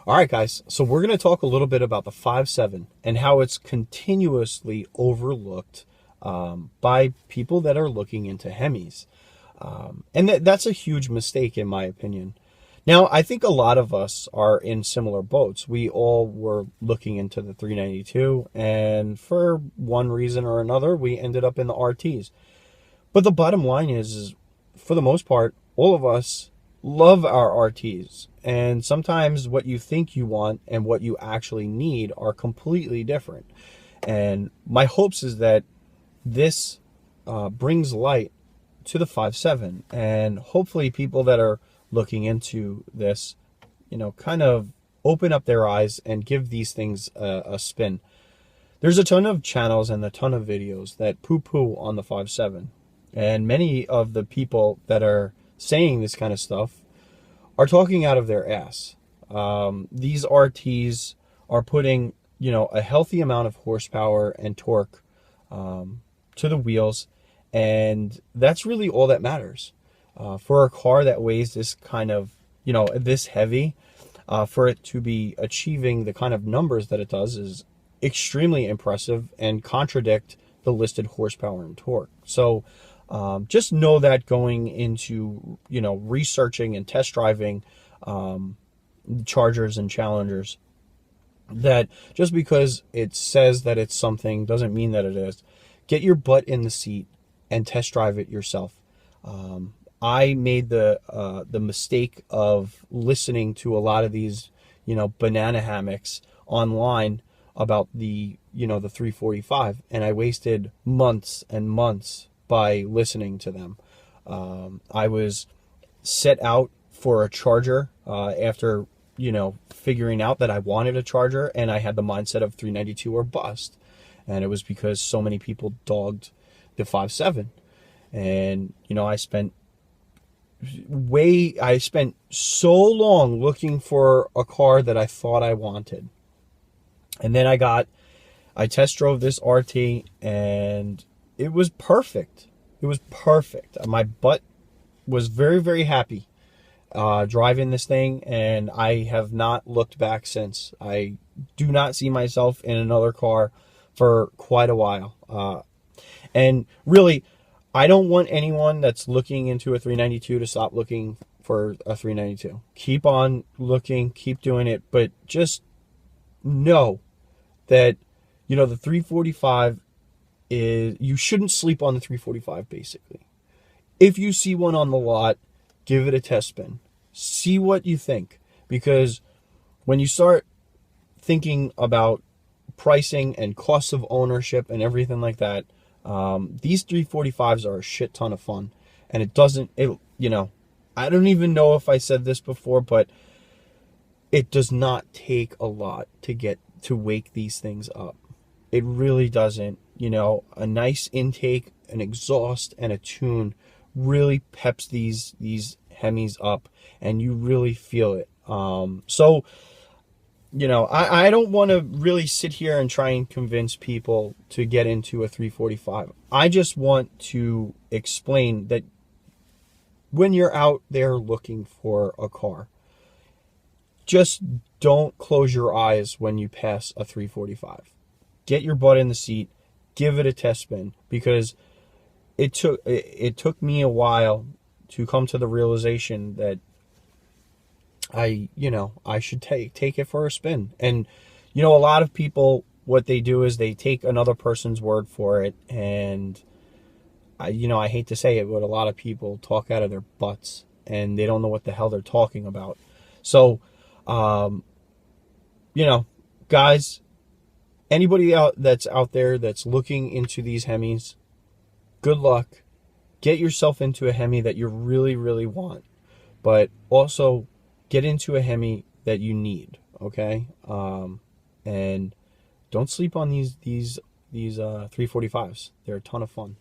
All right, guys. So we're going to talk a little bit about the 5.7 and how it's continuously overlooked by people that are looking into Hemis. And that's a huge mistake, in my opinion. Now, I think a lot of us are in similar boats. We all were looking into the 392, and for one reason or another, we ended up in the RTs. But the bottom line is for the most part, all of us love our RTs. And sometimes what you think you want and what you actually need are completely different. And my hopes is that this brings light to the 5.7, and hopefully people that are looking into this, kind of open up their eyes and give these things a spin. There's a ton of channels and a ton of videos that poo-poo on the 5.7, and many of the people that are saying this kind of stuff are talking out of their ass. These RTs are putting, a healthy amount of horsepower and torque to the wheels, and that's really all that matters. For a car that weighs this kind of, this heavy, for it to be achieving the kind of numbers that it does is extremely impressive and contradict the listed horsepower and torque. So just know that going into, researching and test driving Chargers and Challengers, that just because it says that it's something doesn't mean that it is. Get your butt in the seat and test drive it yourself. I made the mistake of listening to a lot of these, banana hammocks online about the 345, and I wasted months and months by listening to them. I was set out for a Charger after, figuring out that I wanted a Charger, and I had the mindset of 392 or bust. And it was because so many people dogged the 5.7. And, I spent so long looking for a car that I thought I wanted. And then I test drove this RT, and it was perfect. It was perfect. My butt was very, very happy driving this thing, and I have not looked back since. I do not see myself in another car for quite a while. And really, I don't want anyone that's looking into a 392 to stop looking for a 392. Keep on looking, keep doing it, but just know that, the 345 is, you shouldn't sleep on the 345, basically. If you see one on the lot, give it a test spin. See what you think, because when you start thinking about pricing and costs of ownership and everything like that, these 345s are a shit ton of fun. And I don't even know if I said this before, but it does not take a lot to wake these things up. It really doesn't. A nice intake, an exhaust, and a tune really peps these Hemis up, and you really feel it. So I don't want to really sit here and try and convince people to get into a 345. I just want to explain that when you're out there looking for a car, just don't close your eyes when you pass a 345. Get your butt in the seat, give it a test spin, because it took me a while to come to the realization that I should take it for a spin. And, a lot of people, what they do is they take another person's word for it. And I hate to say it, but a lot of people talk out of their butts and they don't know what the hell they're talking about. So, guys, anybody that's out there that's looking into these Hemis, good luck. Get yourself into a Hemi that you really, really want, but also get into a Hemi that you need, okay? And don't sleep on these 345s. They're a ton of fun.